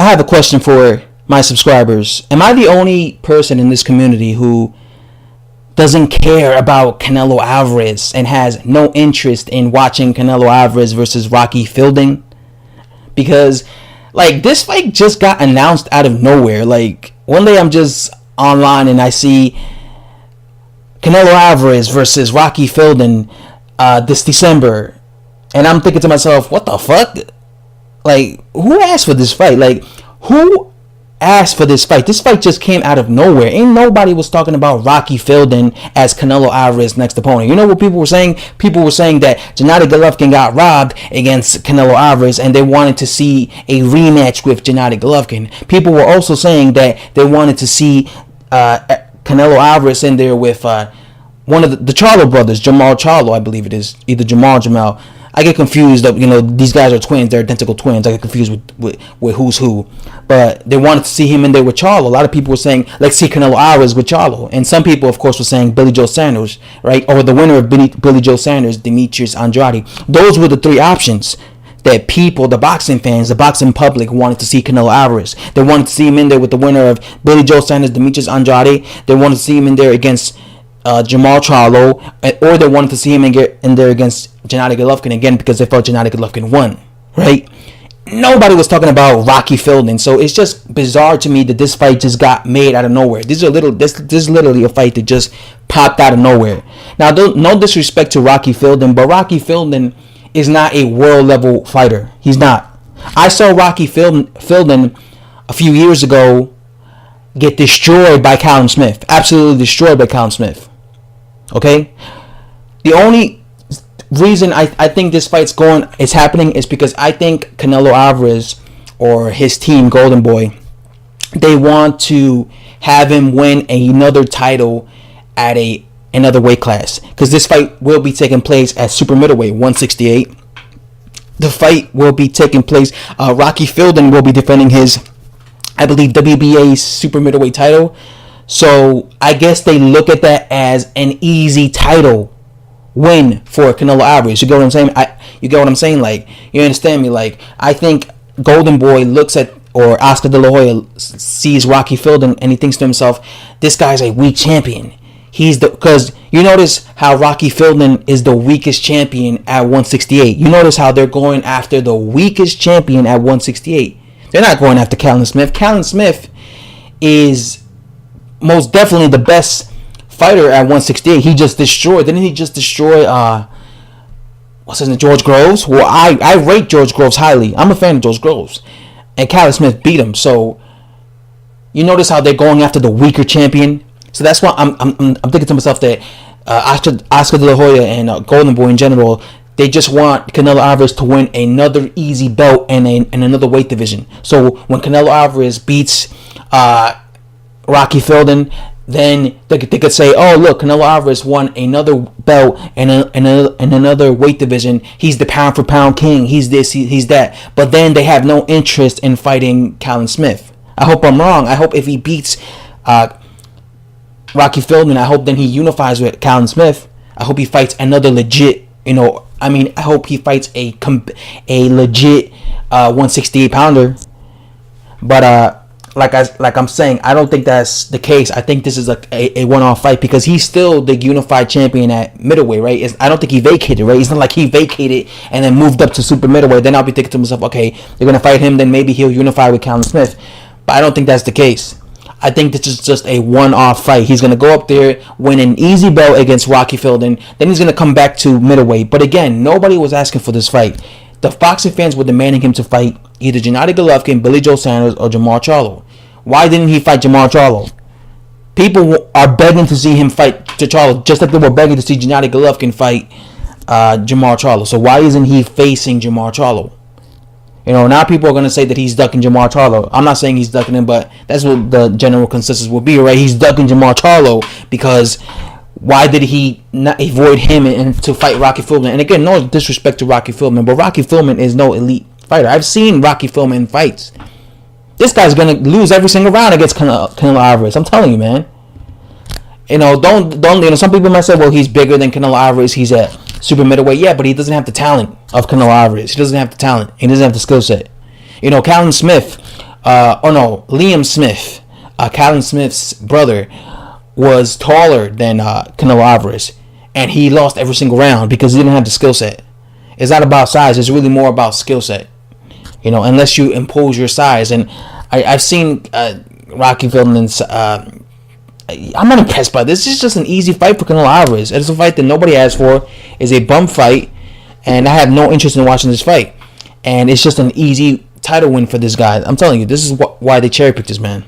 have a question for my subscribers. Am I the only person in this community who doesn't care about Canelo Alvarez and has no interest in watching Canelo Alvarez versus Rocky Fielding? Because, like, this fight just got announced out of nowhere. Like, one day I'm just online and I see Canelo Alvarez versus Rocky Fielding this December. And I'm thinking to myself, what the fuck? Like, who asked for this fight? Like, who asked for this fight? This fight just came out of nowhere. Ain't nobody was talking about Rocky Fielding as Canelo Alvarez's next opponent. You know what people were saying? People were saying that Gennady Golovkin got robbed against Canelo Alvarez and they wanted to see a rematch with Gennady Golovkin. People were also saying that they wanted to see Canelo Alvarez in there with one of the Charlo brothers, Jamal Charlo, I believe it is. Either Jamal or Jamal. I get confused. These guys are twins. They're identical twins. I get confused with who's who. But they wanted to see him in there with Charlo. A lot of people were saying, let's see Canelo Alvarez with Charlo. And some people, of course, were saying Billy Joe Sanders, right? Or the winner of Billy Joe Sanders, Demetrius Andrade. Those were the three options that people, the boxing fans, the boxing public wanted to see Canelo Alvarez. They wanted to see him in there with the winner of Billy Joe Sanders, Demetrius Andrade. They wanted to see him in there against Jamal Charlo, or they wanted to see him in there against Gennady Golovkin again because they felt Gennady Golovkin won, right? Nobody was talking about Rocky Fielding, so it's just bizarre to me that this fight just got made out of nowhere. This is literally a fight that just popped out of nowhere. Now, no disrespect to Rocky Fielding, but Rocky Fielding is not a world level fighter. He's not. I saw Rocky Fielding a few years ago get destroyed by Callum Smith, absolutely destroyed by Callum Smith. Okay, the only reason I think this fight's is happening is because I think Canelo Alvarez or his team, Golden Boy, they want to have him win another title at another weight class, because this fight will be taking place at super middleweight 168. The fight will be taking place. Rocky Fielding will be defending his, I believe, WBA super middleweight title. So I guess they look at that as an easy title win for Canelo Alvarez. You get what I'm saying? You get what I'm saying? Like, you understand me? Like, I think Golden Boy looks at, or Oscar De La Hoya sees Rocky Fielding and he thinks to himself, this guy's a weak champion. Because you notice how Rocky Fielding is the weakest champion at 168. You notice how they're going after the weakest champion at 168. They're not going after Callum Smith. Callum Smith is most definitely the best fighter at 168. He just destroyed. Didn't he just destroy what's his name? George Groves? Well, I rate George Groves highly. I'm a fan of George Groves. And Callum Smith beat him. So you notice how they're going after the weaker champion. So that's why I'm thinking to myself that Oscar De La Hoya and Golden Boy in general, they just want Canelo Alvarez to win another easy belt and another weight division. So when Canelo Alvarez beats Rocky Fielding, then they could say, oh, look, Canelo Alvarez won another belt and another weight division. He's the pound for pound king. He's this, he's that. But then they have no interest in fighting Callum Smith. I hope I'm wrong. I hope if he beats Rocky Fielding, I hope then he unifies with Callum Smith. I hope he fights another legit, I hope he fights a legit 168 pounder. But like I'm saying, I don't think that's the case. I think this is a one-off fight because he's still the unified champion at middleweight, right? I don't think he vacated, right? It's not like he vacated and then moved up to super middleweight. Then I'll be thinking to myself, okay, they're going to fight him, then maybe he'll unify with Callum Smith. But I don't think that's the case. I think this is just a one-off fight. He's going to go up there, win an easy belt against Rocky Fielding, then he's going to come back to middleweight. But again, nobody was asking for this fight. The boxing fans were demanding him to fight either Gennady Golovkin, Billy Joe Sanders, or Jamal Charlo. Why didn't he fight Jamal Charlo? People are begging to see him fight Charlo, just like they were begging to see Gennady Golovkin fight Jamal Charlo. So why isn't he facing Jamal Charlo? Now people are going to say that he's ducking Jamal Charlo. I'm not saying he's ducking him, but that's what the general consensus will be, right? He's ducking Jamal Charlo because why did he not avoid him and to fight Rocky Fielding? And again, no disrespect to Rocky Fielding, but Rocky Fielding is no elite fighter. I've seen Rocky Fielding in fights. This guy's going to lose every single round against Canelo Alvarez. I'm telling you, man. Don't some people might say, well, he's bigger than Canelo Alvarez. He's at super middleweight. Yeah, but he doesn't have the talent of Canelo Alvarez. He doesn't have the talent. He doesn't have the skill set. Callum Smith, Liam Smith, Callum Smith's brother, was taller than Canelo Alvarez, and he lost every single round because he didn't have the skill set. It's not about size; it's really more about skill set. Unless you impose your size. And I've seen Rocky Villan's. I'm not impressed by this. This is just an easy fight for Canelo Alvarez. It's a fight that nobody asked for. It's a bum fight, and I have no interest in watching this fight. And it's just an easy title win for this guy. I'm telling you, this is why they cherry picked this man.